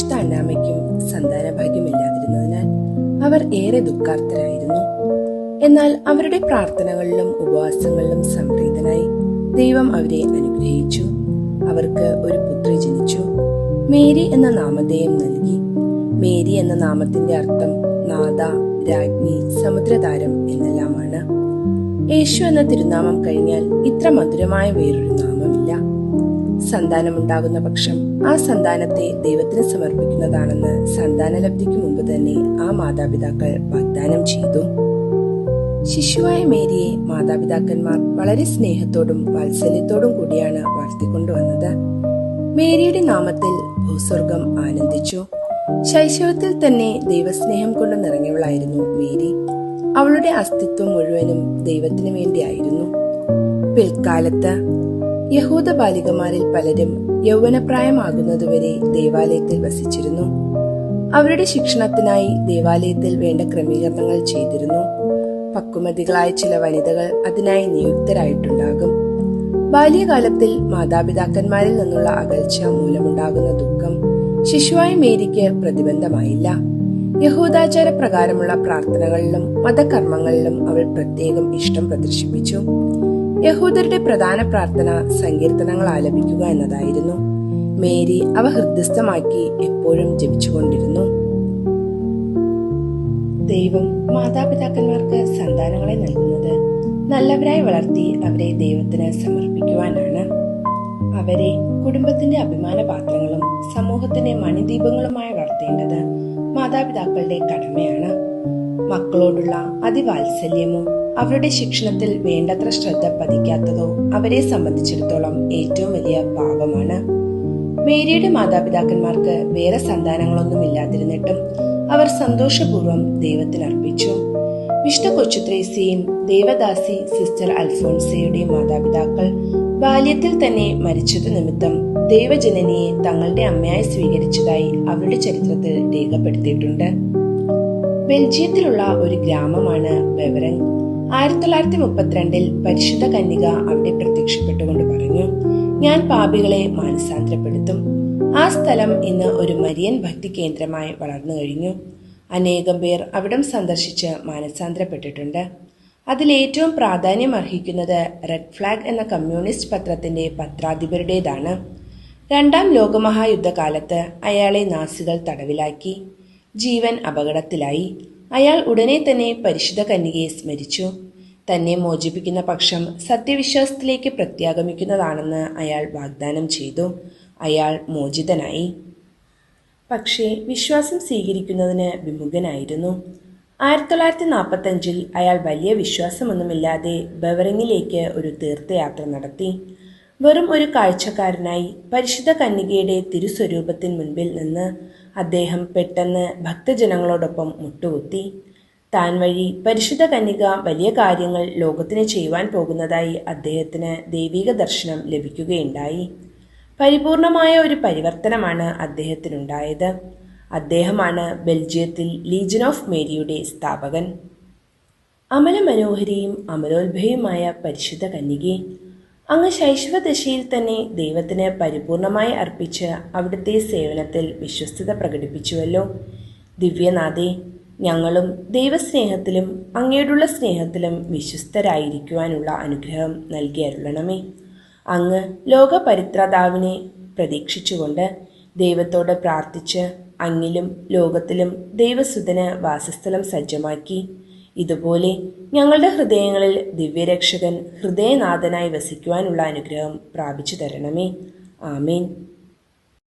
വിശുദ്ധ അന്നാമ്മയ്ക്കും സന്താനഭാഗ്യമില്ലാതിരുന്നതിനാൽ അവർ ഏറെ ദുഃഖാർത്തരായിരുന്നു. എന്നാൽ അവരുടെ പ്രാർത്ഥനകളിലും ഉപവാസങ്ങളിലും സംപ്രീതനായി ദൈവം അവരെ അനുഗ്രഹിച്ചു. അവർക്ക് ഒരു പുത്രി ജനിച്ചു. മേരി എന്ന നാമധേയം നൽകി. മേരി എന്ന നാമത്തിന്റെ അർത്ഥം നാഥ, രാജ്ഞി, സമുദ്രതാരം എന്നെല്ലാമാണ്. യേശു എന്ന തിരുനാമം കഴിഞ്ഞാൽ ഇത്ര മധുരമായ വേറൊരു നാമമില്ല. സന്താനമുണ്ടാകുന്ന പക്ഷം ആ സന്താനത്തെ ദൈവത്തിന് സമർപ്പിക്കുന്നതാണെന്ന് സന്താനലബ്ധിക്ക് മുമ്പ് തന്നെ ആ മാതാപിതാക്കൾ വാഗ്ദാനം ചെയ്തു. ശിശുവായ മേരിയെ മാതാപിതാക്കന്മാർ വളരെ സ്നേഹത്തോടും വാത്സല്യത്തോടും കൂടിയാണ് വളർത്തിക്കൊണ്ടുവന്നത്. മേരിയുടെ നാമത്തിൽ ഭൂസ്വർഗം ആനന്ദിച്ചു. ശൈശവത്തിൽ തന്നെ ദൈവസ്നേഹം കൊണ്ട് നിറഞ്ഞവളായിരുന്നു മേരി. അവളുടെ അസ്തിത്വം മുഴുവനും ദൈവത്തിനു വേണ്ടിയായിരുന്നു. പിൽക്കാലത്ത് യഹൂദ ബാലികമാരിൽ പലരും യൗവനപ്രായമാകുന്നതുവരെ ദേവാലയത്തിൽ വസിച്ചിരുന്നു. അവരുടെ ശിക്ഷണത്തിനായി ദേവാലയത്തിൽ വേണ്ട ക്രമീകരണങ്ങൾ ചെയ്തിരുന്നു. പക്വമതികളായ ചില വനിതകൾ അതിനായി നിയുക്തരായിട്ടുണ്ടാകും. ബാല്യകാലത്തിൽ മാതാപിതാക്കന്മാരിൽ നിന്നുള്ള അകൽച്ച മൂലമുണ്ടാകുന്ന ദുഃഖം ശിശുവായ മേരിക്ക് പ്രതിബന്ധമായില്ല. യഹൂദാചാര പ്രകാരമുള്ള പ്രാർത്ഥനകളിലും മതകർമ്മങ്ങളിലും അവൾ പ്രത്യേകം ഇഷ്ടം പ്രദർശിപ്പിച്ചു. യഹൂദരുടെ പ്രധാന പ്രാർത്ഥന സങ്കീർത്തനങ്ങൾ ആലപിക്കുക എന്നതായിരുന്നു. മേരി അവ ഹൃദയസ്ഥമാക്കി എപ്പോഴും ജപിച്ചുകൊണ്ടിരുന്നു. ദൈവം മാതാപിതാക്കന്മാർക്ക് സന്താനങ്ങളെ നൽകുന്നത് നല്ലവരായി വളർത്തി അവരെ ദൈവത്തിന് സമർപ്പിക്കുവാനാണ്. അവരെ കുടുംബത്തിന്റെ അഭിമാന പാത്രങ്ങളും സമൂഹത്തിന്റെ മണിദീപങ്ങളുമായി വളർത്തേണ്ടത് മാതാപിതാക്കളുടെ കടമയാണ്. മക്കളോടുള്ള അതിവാത്സല്യമോ അവരുടെ ശിക്ഷണത്തിൽ വേണ്ടത്ര ശ്രദ്ധ പതിക്കാത്തതോ അവരെ സംബന്ധിച്ചിടത്തോളം ഏറ്റവും വലിയ പാപമാണ്. മേരിയുടെ മാതാപിതാക്കന്മാർക്ക് വേറെ സന്താനങ്ങളൊന്നുമില്ലാതിരുന്നിട്ടും അവർ സന്തോഷപൂർവ്വം ദൈവത്തിനർപ്പിച്ചു. വിശുദ്ധ കൊച്ചുത്രേസ്യയും ദേവദാസി സിസ്റ്റർ അൽഫോൺസയുടെയും മാതാപിതാക്കൾ ബാല്യത്തിൽ തന്നെ മരിച്ചതു നിമിത്തം ദൈവജനനിയെ തങ്ങളുടെ അമ്മയായി സ്വീകരിച്ചതായി അവരുടെ ചരിത്രത്തിൽ രേഖപ്പെടുത്തിയിട്ടുണ്ട്. ബെൽജിയത്തിലുള്ള ഒരു ഗ്രാമമാണ് ബെവറങ്. 1932 പരിശുദ്ധ കന്യക അവിടെ പ്രത്യക്ഷപ്പെട്ടുകൊണ്ട് പറഞ്ഞു, ഞാൻ പാപികളെ മാനസാന്തരപ്പെടുത്തും. ആ സ്ഥലം ഇന്ന് ഒരു മരിയൻ ഭക്തി കേന്ദ്രമായി വളർന്നു കഴിഞ്ഞു. അനേകം പേർ അവിടം സന്ദർശിച്ച് മാനസാന്തരപ്പെട്ടിട്ടുണ്ട്. അതിലേറ്റവും പ്രാധാന്യം അർഹിക്കുന്നത് റെഡ് ഫ്ലാഗ് എന്ന കമ്മ്യൂണിസ്റ്റ് പത്രത്തിന്റെ പത്രാധിപരുടേതാണ്. 2ാം ലോകമഹായുദ്ധകാലത്ത് അയാളെ നാസികൾ തടവിലാക്കി. ജീവൻ അപകടത്തിലായി. അയാൾ ഉടനെ തന്നെ പരിശുദ്ധ കന്യകയെ സ്മരിച്ചു. തന്നെ മോചിപ്പിക്കുന്ന പക്ഷം സത്യവിശ്വാസത്തിലേക്ക് പ്രത്യാഗമിക്കുന്നതാണെന്ന് അയാൾ വാഗ്ദാനം ചെയ്തു. അയാൾ മോചിതനായി. പക്ഷേ വിശ്വാസം സ്വീകരിക്കുന്നതിന് വിമുഖനായിരുന്നു. 1945 അയാൾ വലിയ വിശ്വാസമൊന്നുമില്ലാതെ ബെവറിങ്ങിലേക്ക് ഒരു തീർത്ഥയാത്ര നടത്തി. വെറും ഒരു കാഴ്ചക്കാരനായി പരിശുദ്ധ കന്യകയുടെ തിരുസ്വരൂപത്തിന് മുൻപിൽ നിന്ന് അദ്ദേഹം പെട്ടെന്ന് ഭക്തജനങ്ങളോടൊപ്പം മുട്ടുകുത്തി. താൻ വഴി പരിശുദ്ധ കന്യക വലിയ കാര്യങ്ങൾ ലോകത്തിന് ചെയ്യുവാൻ പോകുന്നതായി അദ്ദേഹത്തിന് ദൈവിക ദർശനം ലഭിക്കുകയുണ്ടായി. പരിപൂർണമായ ഒരു പരിവർത്തനമാണ് അദ്ദേഹത്തിനുണ്ടായത്. അദ്ദേഹമാണ് ബെൽജിയത്തിൽ ലീജൻ ഓഫ് മേരിയുടെ സ്ഥാപകൻ. അമലമനോഹരിയും അമലോത്ഭയുമായ പരിശുദ്ധ കന്യകെ, അങ്ങ് ശൈശവദശയിൽ തന്നെ ദൈവത്തിന് പരിപൂർണമായി അർപ്പിച്ച് അവിടുത്തെ സേവനത്തിൽ വിശ്വസ്തത പ്രകടിപ്പിച്ചുവല്ലോ. ദിവ്യനാഥേ, ഞങ്ങളും ദൈവസ്നേഹത്തിലും അങ്ങയോടുള്ള സ്നേഹത്തിലും വിശ്വസ്തരായിരിക്കുവാനുള്ള അനുഗ്രഹം നൽകി അരുളണമേ. അങ്ങ് ലോകപരിത്രാതാവിനെ പ്രതീക്ഷിച്ചുകൊണ്ട് ദൈവത്തോട് പ്രാർത്ഥിച്ച് അങ്ങിലും ലോകത്തിലും ദൈവസുതന് വാസസ്ഥലം സജ്ജമാക്കി. ഇതുപോലെ ഞങ്ങളുടെ ഹൃദയങ്ങളിൽ ദിവ്യരക്ഷകൻ ഹൃദയനാഥനായി വസിക്കുവാനുള്ള അനുഗ്രഹം പ്രാപിച്ചു തരണമേ. ആമേൻ.